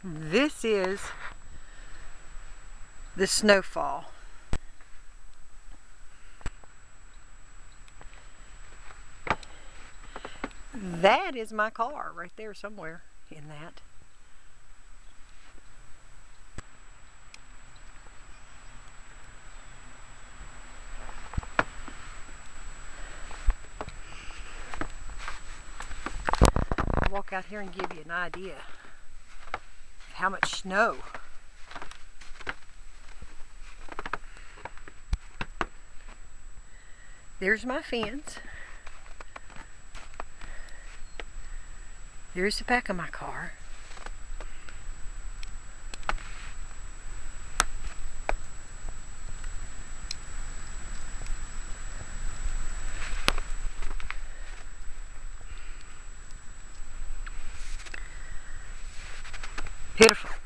This is the snowfall. That is my car right there somewhere in that. I'll walk out here and give you an idea of how much snow. There's my fence. There's the back of my car. Pitiful.